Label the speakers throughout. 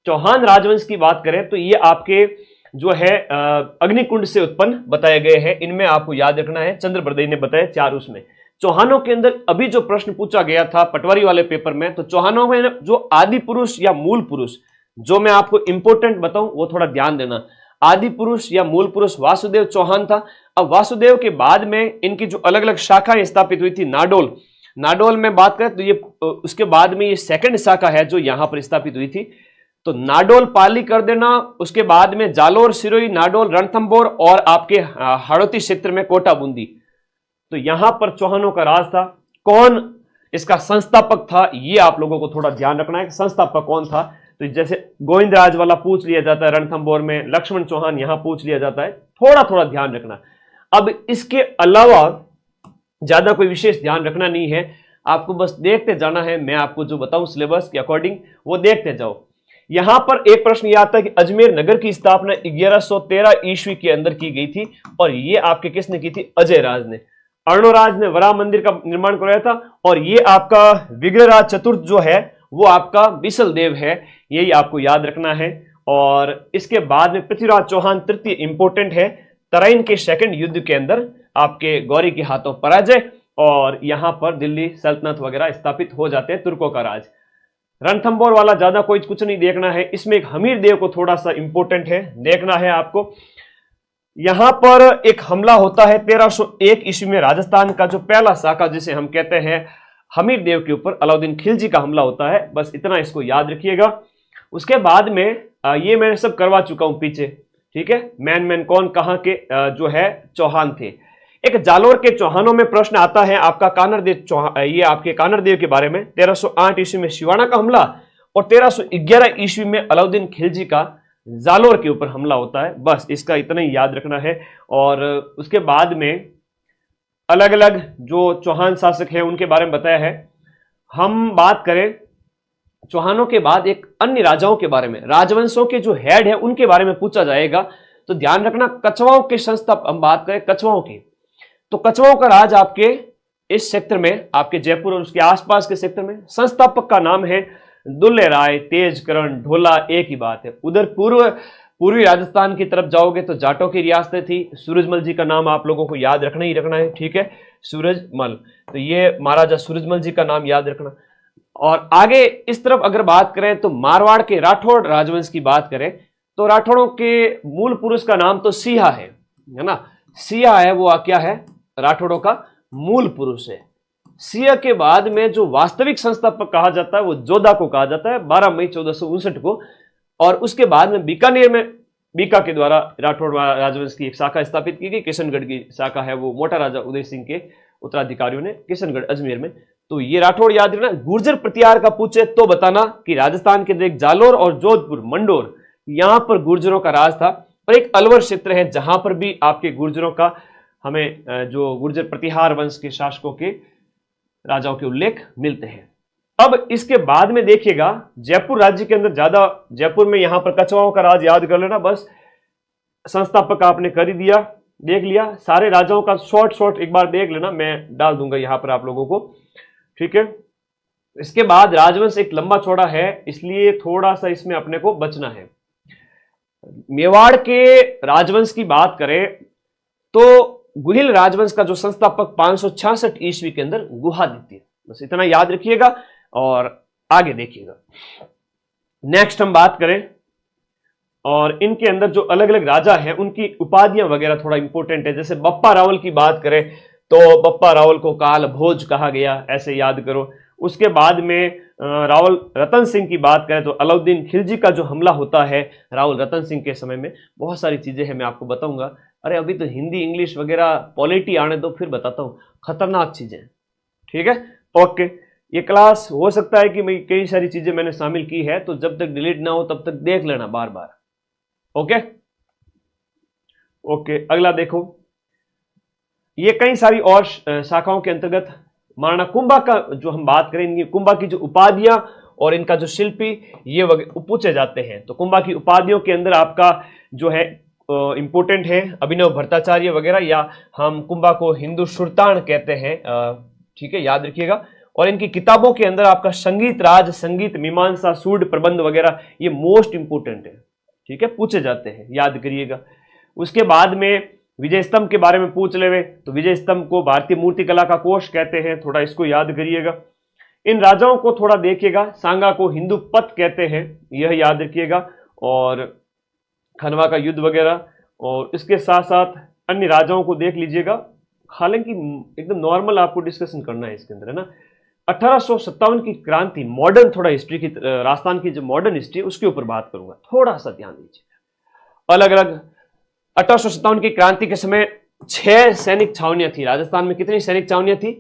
Speaker 1: चौहान राजवंश की बात करें तो ये आपके जो है अग्निकुंड से उत्पन्न बताए गए हैं। इनमें आपको याद रखना है, चंद्रबरदई ने बताया 4 उसमें। चौहानों के अंदर अभी जो प्रश्न पूछा गया था पटवारी वाले पेपर में, तो चौहानों में जो आदि पुरुष या मूल पुरुष, जो मैं आपको इंपोर्टेंट बताऊं वो थोड़ा ध्यान देना। आदि पुरुष या मूल पुरुष वासुदेव चौहान था। अब वासुदेव के बाद में इनकी जो अलग अलग शाखाएं स्थापित हुई थी, नाडोल में बात करें तो ये उसके बाद में ये सेकंड शाखा है जो यहां पर स्थापित हुई थी। तो नाडोल पाली कर देना, उसके बाद में जालोर, सिरोही, नाडोल, रणथंभौर और आपके हाड़ौती क्षेत्र में कोटा बूंदी। तो यहां पर चौहानों का राज था। कौन इसका संस्थापक था ये आप लोगों को थोड़ा ध्यान रखना है, संस्थापक कौन था। तो जैसे गोविंदराज वाला पूछ लिया जाता है रणथंभौर में, लक्ष्मण चौहान यहां पूछ लिया जाता है, थोड़ा थोड़ा ध्यान रखना। अब इसके अलावा ज्यादा कोई विशेष ध्यान रखना नहीं है, आपको बस देखते जाना है। मैं आपको जो बताऊं सिलेबस के अकॉर्डिंग वो देखते जाओ। यहां पर एक प्रश्न यह आता है कि अजमेर नगर की स्थापना 1113 ईस्वी के अंदर की गई थी, और ये आपके किसने की थी? अजय राज ने। अर्णोराज ने वराह मंदिर का निर्माण कराया था, और ये आपका विग्रहराज चतुर्थ जो है वो आपका बिसल देव है, यही आपको याद रखना है। और इसके बाद में पृथ्वीराज चौहान तृतीय इंपोर्टेंट है। तराइन के सेकंड युद्ध के अंदर आपके गौरी के हाथों पराजय, और यहां पर दिल्ली सल्तनत वगैरह स्थापित हो जाते हैं, तुर्कों का राज। रणथंभौर वाला ज्यादा कोई कुछ नहीं देखना है, इसमें एक हमीर देव को थोड़ा सा इंपोर्टेंट है, देखना है आपको। यहां पर एक हमला होता है 1301 ईस्वी में, राजस्थान का जो पहला शाखा जिसे हम कहते हैं हमीर देव के ऊपर अलाउद्दीन खिलजी का हमला होता है। बस इतना इसको याद रखिएगा। उसके बाद में ये मैंने सब करवा चुका हूं पीछे, ठीक है। मैन कौन कहां के जो है चौहान थे। एक जालोर के चौहानों में प्रश्न आता है आपका कानरदेव चौहान, ये आपके कानरदेव के बारे में। 1308 ईस्वी में शिवाना का हमला, और 1311 ईस्वी में अलाउद्दीन खिलजी का जालोर के ऊपर हमला होता है। बस इसका इतना ही याद रखना है। और उसके बाद में अलग अलग जो चौहान शासक हैं उनके बारे में बताया है। हम बात करें चौहानों के बाद एक अन्य राजाओं के बारे में, राजवंशों के जो हेड है उनके बारे में पूछा जाएगा, तो ध्यान रखना। कछवाओं के संस्थापक, हम बात करें कछवाओं की, तो कछवाओं का राज आपके इस क्षेत्र में, आपके जयपुर और उसके आसपास के क्षेत्र में, संस्थापक का नाम है दुल्ले राय, तेजकरण, ढोला, एक ही बात है। उधर पूर्वी राजस्थान की तरफ जाओगे तो जाटों की रियासतें थी। सूरजमल जी का नाम आप लोगों को याद रखना ही रखना है, ठीक है, सूरजमल। तो ये महाराजा सूरजमल जी का नाम याद रखना। और आगे इस तरफ अगर बात करें तो मारवाड़ के राठौड़ राजवंश की बात करें तो राठौड़ों के मूल पुरुष का नाम तो सिया है ना। सिया है वो क्या है? राठौड़ों का मूल पुरुष है। सिया के बाद में जो वास्तविक संस्थापक कहा जाता है वो जोधा को कहा जाता है, 12 मई 1459 को। और उसके बाद में बीकानेर में बीका के द्वारा राठौड़ राजवंश की एक शाखा स्थापित की गई। किशनगढ़ की शाखा है वो मोटा राजा उदय सिंह के उत्तराधिकारियों ने, किशनगढ़ अजमेर में। तो ये राठौड़ याद रखना। गुर्जर प्रतिहार का पूछे तो बताना कि राजस्थान के अंदर जालोर और जोधपुर, मंडोर, यहां पर गुर्जरों का राज था। और एक अलवर क्षेत्र है जहां पर भी आपके गुर्जरों का, हमें जो गुर्जर प्रतिहार वंश के शासकों के राजाओं के उल्लेख मिलते हैं। अब इसके बाद में देखिएगा जयपुर राज्य के अंदर ज्यादा, जयपुर में यहां पर कछवाओं का राज याद कर लेना। बस संस्थापक आपने कर ही दिया, देख लिया। सारे राजाओं का शॉर्ट एक बार देख लेना, मैं डाल दूंगा यहां पर आप लोगों को, ठीक है। इसके बाद राजवंश एक लंबा चौड़ा है, इसलिए थोड़ा सा इसमें अपने को बचना है। मेवाड़ के राजवंश की बात करें तो गुहिल राजवंश का जो संस्थापक 566 ईस्वी के अंदर गुहादित्य, बस इतना याद रखिएगा और आगे देखिएगा। नेक्स्ट हम बात करें, और इनके अंदर जो अलग अलग राजा हैं उनकी उपाधियां वगैरह थोड़ा इंपॉर्टेंट है। जैसे बप्पा रावल की बात करें तो बप्पा रावल को काल भोज कहा गया, ऐसे याद करो। उसके बाद में रावल रतन सिंह की बात करें तो अलाउद्दीन खिलजी का जो हमला होता है रावल रतन सिंह के समय में, बहुत सारी चीजें हैं मैं आपको बताऊंगा। अरे अभी तो हिंदी इंग्लिश वगैरह पॉलिटी आने दो फिर बताता हूं, खतरनाक चीजें, ठीक है। ओके, ये क्लास हो सकता है कि मैं कई सारी चीजें मैंने शामिल की है, तो जब तक डिलीट ना हो तब तक देख लेना बार बार। ओके ओके, अगला देखो, ये कई सारी और शाखाओं के अंतर्गत महाराणा कुंभा का जो हम बात करेंगे, कुंभा की जो उपाधियां और इनका जो शिल्पी ये पूछे जाते हैं। तो कुंभा की उपाधियों के अंदर आपका जो है इंपोर्टेंट है अभिनव भट्टाचार्य वगैरह, या हम कुंभा को हिंदू सुल्तान कहते हैं, ठीक है, याद रखिएगा। और इनकी किताबों के अंदर आपका संगीत राज, संगीत मीमांसा, सूड प्रबंध वगैरह ये मोस्ट इंपोर्टेंट है, ठीक है, पूछे जाते हैं, याद करिएगा। उसके बाद में विजय स्तंभ के बारे में पूछ लेवे तो विजय स्तंभ को भारतीय मूर्ति कला का कोष कहते हैं, थोड़ा इसको याद करिएगा। इन राजाओं को थोड़ा देखिएगा, सांगा को हिंदू पत कहते हैं, यह याद रखिएगा, और खनवा का युद्ध वगैरह, और इसके साथ साथ अन्य राजाओं को देख लीजिएगा। हालांकि एकदम नॉर्मल आपको डिस्कशन करना है इसके अंदर, है ना। 1857 की क्रांति, मॉडर्न थोड़ा हिस्ट्री की, राजस्थान की जो मॉडर्न हिस्ट्री उसके ऊपर बात करूंगा, थोड़ा सा ध्यान दीजिए। अलग अलग 1857 की क्रांति के समय 6 सैनिक छावनियां थी राजस्थान में। कितनी सैनिक छावनियां थी,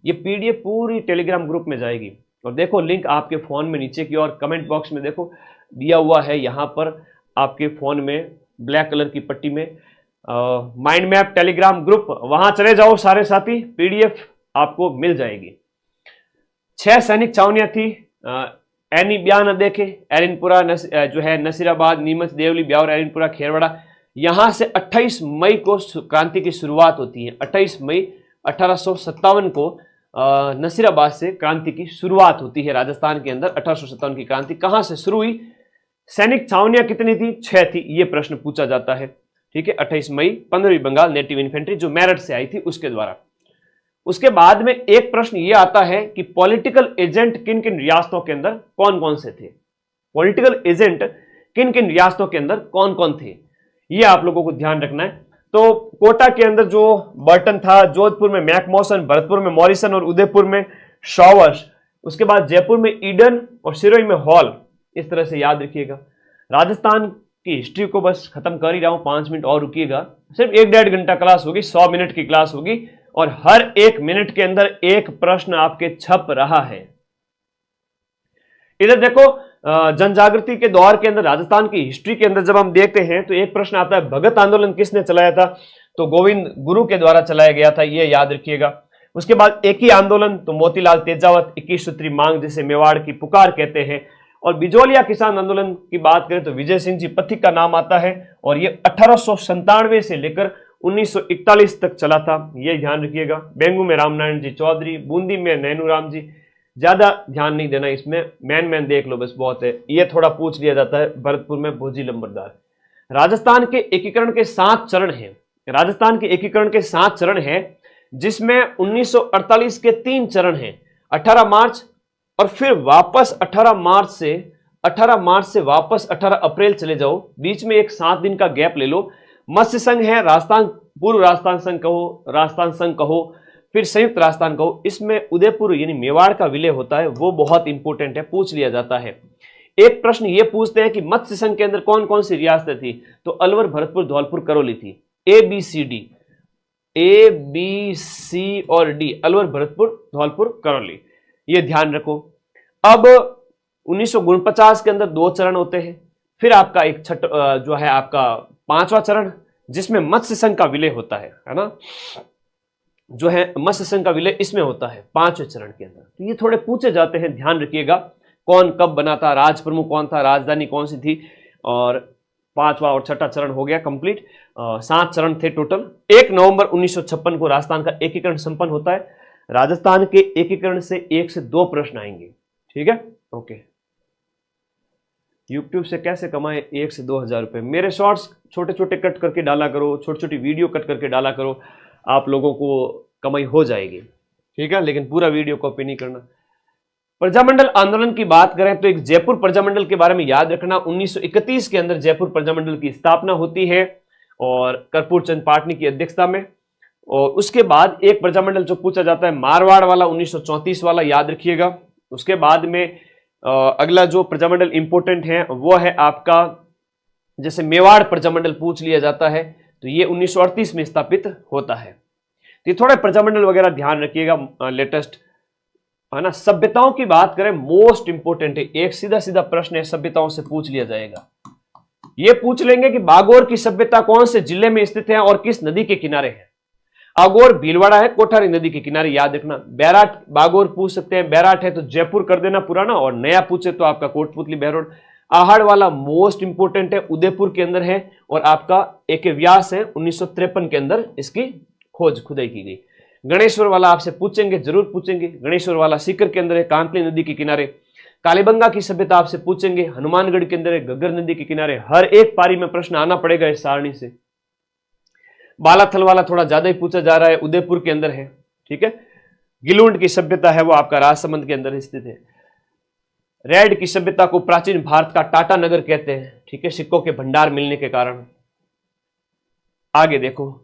Speaker 1: ये पीडीएफ पूरी टेलीग्राम ग्रुप में जाएगी, और देखो लिंक आपके फोन में नीचे की ओर कमेंट बॉक्स में देखो दिया हुआ है, यहां पर आपके फोन में ब्लैक कलर की पट्टी में माइंड मैप टेलीग्राम ग्रुप, वहां चले जाओ सारे साथी, पीडीएफ आपको मिल जाएगी। 6 सैनिक छावनियां थी, एनी बयान देखे, एरिनपुरा जो है नसीराबाद, नीमच, देवली, ब्यावर, एरिनपुरा, खेरवाड़ा। यहां से 28 मई को क्रांति की शुरुआत होती है। 28 मई 1857 को नसीराबाद से क्रांति की शुरुआत होती है राजस्थान के अंदर। 1857 की क्रांति कहां से शुरू हुई, सैनिक छावनियां कितनी थी, 6 थी, ये प्रश्न पूछा जाता है, ठीक है। 28 मई 15वीं बंगाल नेटिव इन्फेंट्री जो मेरठ से आई थी उसके द्वारा। उसके बाद में एक प्रश्न ये आता है कि पॉलिटिकल एजेंट किन किन रियासतों के अंदर कौन कौन से थे, पॉलिटिकल एजेंट किन किन रियासतों के अंदर कौन कौन थे, ये आप लोगों को ध्यान रखना है। तो कोटा के अंदर जो बर्टन था, जोधपुर में मैकमोसन, भरतपुर में मॉरिसन और उदयपुर में शॉवर्स, उसके बाद जयपुर में ईडन और सिरोही में हॉल, इस तरह से याद रखिएगा। राजस्थान की हिस्ट्री को बस खत्म कर ही रहा हूं, 5 मिनट और रुकिएगा, सिर्फ 1-1.5 घंटा क्लास होगी, 100 मिनट की क्लास होगी, और हर 1 मिनट के अंदर एक प्रश्न आपके छप रहा है। इधर देखो, जन जागृति के दौर के अंदर राजस्थान की हिस्ट्री के अंदर जब हम देखते हैं तो एक प्रश्न आता है, भगत आंदोलन किसने चलाया था, तो गोविंद गुरु के द्वारा चलाया गया था, ये याद रखिएगा। उसके बाद एक ही आंदोलन, तो मोतीलाल तेजावत, 21 सूत्री मांग जिसे मेवाड़ की पुकार कहते हैं। और बिजोलिया किसान आंदोलन की बात करें तो विजय सिंह जी पथिक का नाम आता है, और ये 1897 से लेकर 1941 तक चला था, ये ध्यान रखिएगा। बेंगू में रामनारायण जी चौधरी, बूंदी में नैनूराम जी, ज्यादा ध्यान नहीं देना इसमें, मैन देख लो बस, बहुत है, ये थोड़ा पूछ लिया जाता है। भरतपुर में भोजी लंबरदार। राजस्थान के एकीकरण के 7 चरण हैं, राजस्थान के एकीकरण के 7 चरण हैं, जिसमें 1948 के 3 चरण हैं, 18 मार्च और फिर वापस 18 मार्च से वापस 18 अप्रैल चले जाओ, बीच में एक 7 दिन का गैप ले लो। मत्स्य संघ है, राजस्थान, पूर्व राजस्थान संघ कहो, राजस्थान संघ कहो, फिर संयुक्त राजस्थान कहो, इसमें उदयपुर यानी मेवाड़ का विलय होता है, वो बहुत इंपॉर्टेंट है, पूछ लिया जाता है। एक प्रश्न ये पूछते हैं कि मत्स्य संघ के अंदर कौन कौन सी रियासतें थी, तो अलवर, भरतपुर, धौलपुर, करौली थी। ए बी सी और डी, अलवर, भरतपुर, धौलपुर, करौली, ये ध्यान रखो। अब 1949 के अंदर 2 चरण होते हैं, फिर आपका एक जो है आपका 5वां चरण, जिसमें मत्स्य संघ का विलय होता है ना, जो है मत्स्य संघ का विलय इसमें होता है 5वें चरण के अंदर। तो ये थोड़े पूछे जाते हैं, ध्यान रखिएगा। कौन कब बना था, राज प्रमुख कौन था, राजधानी कौन सी थी, और 5वां और 6वां चरण हो गया कंप्लीट। 7 चरण थे टोटल। 1 नवंबर 1956 को राजस्थान का एकीकरण संपन्न होता है। राजस्थान के एकीकरण से 1 से 2 प्रश्न आएंगे, ठीक है, ओके। यूट्यूब से कैसे कमाए 1 से 2 हजार रुपए, मेरे शॉर्ट्स छोटे छोटे कट करके डाला करो, छोटी छोटी वीडियो कट करके डाला करो, आप लोगों को कमाई हो जाएगी, ठीक है, लेकिन पूरा वीडियो कॉपी नहीं करना। प्रजामंडल आंदोलन की बात करें तो एक जयपुर प्रजामंडल के बारे में याद रखना। 1931 के अंदर जयपुर प्रजामंडल की स्थापना होती है, और कर्पूर चंद पाटनी की अध्यक्षता में। और उसके बाद एक प्रजामंडल जो पूछा जाता है मारवाड़ वाला, 1934 वाला, याद रखिएगा। उसके बाद में अगला जो प्रजामंडल इंपोर्टेंट है वो है आपका, जैसे मेवाड़ प्रजामंडल पूछ लिया जाता है, तो ये 1938 में स्थापित होता है। तो ये थोड़े प्रजामंडल वगैरह ध्यान रखिएगा, लेटेस्ट है ना। सभ्यताओं की बात करें, मोस्ट इंपोर्टेंट है, एक सीधा सीधा प्रश्न है, सभ्यताओं से पूछ लिया जाएगा। ये पूछ लेंगे कि बागोर की सभ्यता कौन से जिले में स्थित है और किस नदी के किनारे है। अगोर भीलवाड़ा है, कोठारी नदी के किनारे, याद रखना। बैराट बागोर पूछ सकते हैं, बैराट है तो जयपुर कर देना पुराना, और नया पूछे तो आपका कोटपुतली बहरोड। आहड़ वाला मोस्ट इंपोर्टेंट है, उदयपुर के अंदर है, और आपका एक व्यास है 1953 के अंदर इसकी खोज खुदाई की गई। गणेश्वर वाला आपसे पूछेंगे, जरूर पूछेंगे। गणेश्वर वाला सीकर के अंदर है, कांतली नदी के किनारे। कालीबंगा की सभ्यता आपसे पूछेंगे, हनुमानगढ़ के अंदर है, घग्गर नदी के किनारे। हर एक पारी में प्रश्न आना पड़ेगा इस सारणी से। बालाथल वाला थोड़ा ज्यादा ही पूछा जा रहा है, उदयपुर के अंदर है, ठीक है। गिलुंड की सभ्यता है वो आपका राजसमंद के अंदर स्थित है। रेड की सभ्यता को प्राचीन भारत का टाटा नगर कहते हैं, ठीक है, सिक्कों के भंडार मिलने के कारण। आगे देखो,